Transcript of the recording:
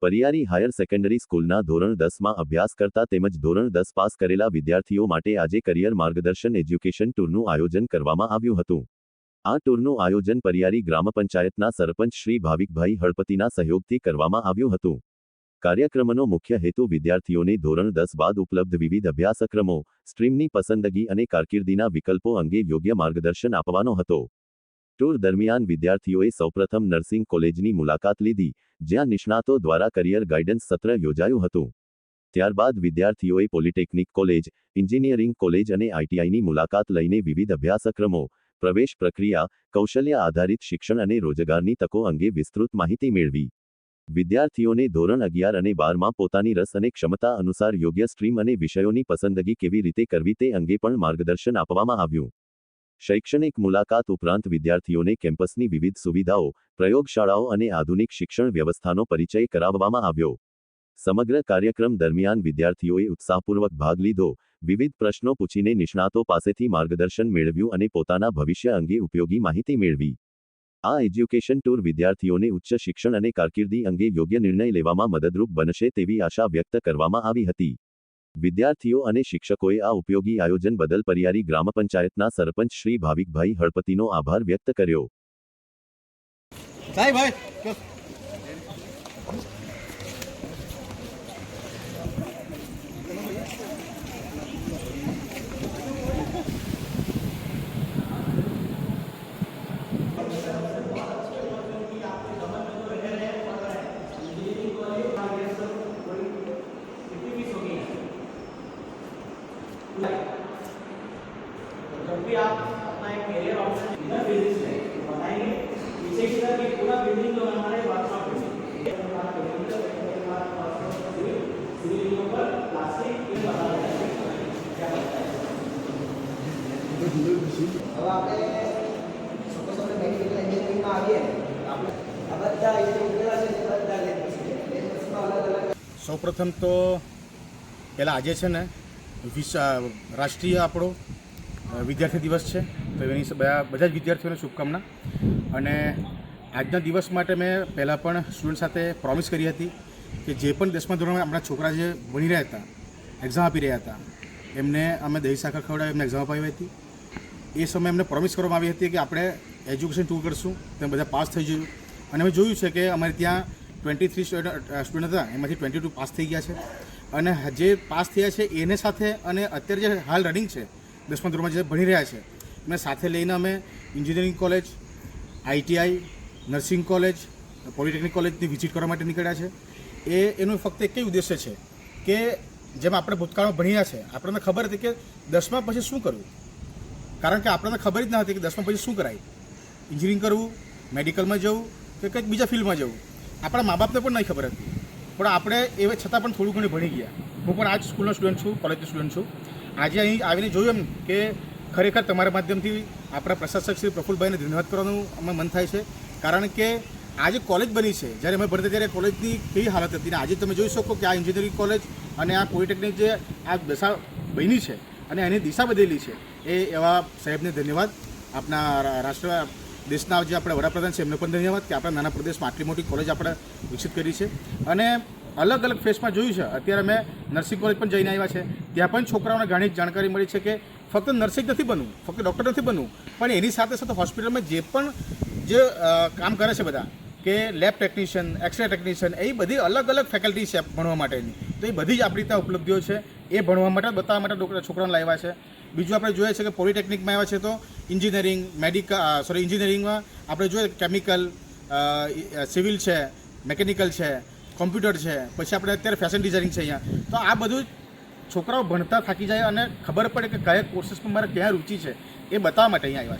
પરિયારી higher secondary સ્કૂલના ધોરણ 10માં અભ્યાસ કરતા તેમજ ધોરણ 10 પાસ કરેલા વિદ્યાર્થીઓ માટે આજે કરિયર માર્ગદર્શન એજ્યુકેશન ટૂરનું આયોજન કરવામાં આવ્યું હતું। આ ટૂરનું આયોજન પરિયારી ગ્રામ પંચાયતના સરપંચ શ્રી ભાવિકભાઈ હળપતિના સહયોગથી કરવામાં આવ્યું હતું। કાર્યક્રમનો મુખ્ય હેતુ વિદ્યાર્થીઓને ધોરણ 10 બાદ ઉપલબ્ધ વિવિધ અભ્યાસક્રમો, સ્ટ્રીમની પસંદગી અને કારકિર્દીના વિકલ્પો અંગે યોગ્ય માર્ગદર્શન આપવાનો હતો। ટૂર દરમિયાન વિદ્યાર્થીઓએ સૌપ્રથમ નર્સિંગ કોલેજની મુલાકાત લીધી, જ્યાં નિષ્ણાતો દ્વારા કરિયર ગાઈડન્સ સત્ર યોજાયું હતું। ત્યારબાદ વિદ્યાર્થીઓએ પોલિટેકનિક કોલેજ, એન્જિનિયરિંગ કોલેજ અને આઈટીઆઈની મુલાકાત લઈને વિવિધ અભ્યાસક્રમો, પ્રવેશ પ્રક્રિયા, કૌશલ્ય આધારિત શિક્ષણ અને રોજગારની તકો અંગે વિસ્તૃત માહિતી મેળવી। વિદ્યાર્થીઓને ધોરણ 11 અને 12માં પોતાની રસ અને ક્ષમતા અનુસાર યોગ્ય સ્ટ્રીમ અને વિષયોની પસંદગી કેવી રીતે કરવી તે અંગે પણ માર્ગદર્શન આપવામાં આવ્યું। શૈક્ષણિક મુલાકાત ઉપરાંત વિદ્યાર્થીઓને કેમ્પસની વિવિધ સુવિધાઓ, પ્રયોગશાળાઓ અને આધુનિક શિક્ષણ વ્યવસ્થાનો પરિચય કરાવવામાં આવ્યો। સમગ્ર કાર્યક્રમ દરમિયાન વિદ્યાર્થીઓએ ઉત્સાહપૂર્વક ભાગ લીધો, વિવિધ પ્રશ્નો પૂછીને નિષ્ણાતો પાસેથી માર્ગદર્શન મેળવ્યું અને પોતાના ભવિષ્ય અંગે ઉપયોગી માહિતી મેળવી। આ એજ્યુકેશન ટૂર વિદ્યાર્થીઓને ઉચ્ચ શિક્ષણ અને કારકિર્દી અંગે યોગ્ય નિર્ણય લેવામાં મદદરૂપ બનશે તેવી આશા વ્યક્ત કરવામાં આવી હતી। વિદ્યાર્થીઓ અને શિક્ષકોએ આ ઉપયોગી આયોજન બદલ પરિયારી ગ્રામ પંચાયતના સરપંચ શ્રી ભાવિકભાઈ હળપતિનો આભાર વ્યક્ત કર્યો। जब भी आप अपना एक करियर ऑप्शन बिना बेसिस में बताएंगे पीछे की तरफ ये पूरा बिल्डिंग जो हमारे वर्कशॉप में सिविल पर प्लास्टिक ये बता रहे हैं क्या बताया अब આપણે સપોઝ આપણે મેડિકલ એન્જિનિયરિંગમાં આવીએ આપણે આ બધા જે ઉકેલા છે તે બધા લેવું છે એ વસ્તુમાં અલગ અલગ। સૌપ્રથમ તો પહેલાં આજે છે ને રાષ્ટ્રીય આપણો વિદ્યાર્થી દિવસ છે, તો એની બધા જ વિદ્યાર્થીઓને શુભકામના। અને આજના દિવસ માટે મેં પહેલાં પણ સ્ટુડન્ટ સાથે પ્રોમિસ કરી હતી કે જે પણ 10મા ધોરણમાં આપણા છોકરા જે ભણી રહ્યા હતા, એક્ઝામ આપી રહ્યા હતા, એમને અમે દહીં સાકર ખવડાવી એમને એક્ઝામ અપાવી હતી। એ સમયે એમને પ્રોમિસ કરવામાં આવી હતી કે આપણે એજ્યુકેશન ટૂર કરશું, તમે બધા પાસ થઈ જજો। અને અમે જોયું છે કે અમારે ત્યાં 23 સ્ટુડન્ટ હતા, એમાંથી 22 પાસ થઈ ગયા છે। અને જે પાસ થયા છે એને સાથે અને અત્યારે જે હાલ રનિંગ છે 10મા ધોરણમાં જે ભણી રહ્યા છે એમને સાથે લઈને અમે engineering college, ITI, nursing college, polytechnic કોલેજની વિઝિટ કરવા માટે નીકળ્યા છે। એનું ફક્ત એક જ ઉદ્દેશ્ય છે કે જેમ આપણે ભૂતકાળમાં ભણ્યા છે, આપણને ખબર હતી કે 10મા પછી શું કરવું, કારણ કે આપણને ખબર જ ન હતી કે 10મા પછી શું કરાય, એન્જિનિયરિંગ કરવું, મેડિકલમાં જવું કે કંઈક બીજા ફિલ્ડમાં જવું, આપણા મા બાપને પણ નહીં ખબર હતી। પણ આપણે એ છતાં પણ થોડું ઘણું ભણી ગયા। હું પણ આ જ સ્કૂલનો સ્ટુડન્ટ છું, કોલેજનો સ્ટુડન્ટ છું। આજે અહીં આવીને જોયું એમ કે ખરેખર તમારા માધ્યમથી આપણા પ્રશાસક શ્રી પ્રફુલભાઈને ધન્યવાદ કરવાનું અમે મન થાય છે, કારણ કે આજે કોલેજ બની છે, જ્યારે અમે ભણતા ત્યારે કોલેજની કેવી હાલત હતી, ને આજે તમે જોઈ શકો કે આ એન્જિનિયરિંગ કોલેજ અને આ પોલિટેકનિક જે આ દશા બની છે અને એની દિશા બદલેલી છે, એ એવા સાહેબને ધન્યવાદ। આપણા દેશના જે આપણે વડાપ્રધાન છે એમને પણ ધન્યવાદ કે આપણા નાના પ્રદેશમાં આટલી મોટી કોલેજ આપણે વિકસિત કરી છે। અને અલગ અલગ ફેસમાં જોયું છે, અત્યારે અમે નર્સિંગ કોલેજ પણ જઈને આવ્યા છે, ત્યાં પણ છોકરાઓને ઘણી જાણકારી મળી છે કે ફક્ત નર્સિંગ નથી બનવું, ફક્ત ડૉક્ટર નથી બનવું, પણ એની સાથે સાથે હોસ્પિટલમાં જે કામ કરે છે બધા કે લેબ ટેકનિશિયન, એક્સરે ટેકનિશિયન, એ બધી અલગ અલગ ફેકલ્ટી છે ભણવા માટેની, તો એ બધી જ આપણી ત્યાં ઉપલબ્ધિઓ છે, એ ભણવા માટે બતાવવા માટે છોકરાઓને લાવ્યા છે। બીજું આપણે જોઈએ છે કે પોલિટેકનિકમાં આવ્યા છે તો એન્જિનિયરિંગમાં આપણે જોઈએ કેમિકલ, સિવિલ છે, મેકેનિકલ છે, કોમ્પ્યુટર છે, પછી આપણે અત્યારે ફેશન ડિઝાઇનિંગ છે અહીંયા। તો આ બધું છોકરાઓ ભણતા થાકી જાય અને ખબર પડે કે કયા કોર્સીસમાં મારે ક્યાં રુચિ છે એ બતાવવા માટે અહીંયા આવ્યા છે।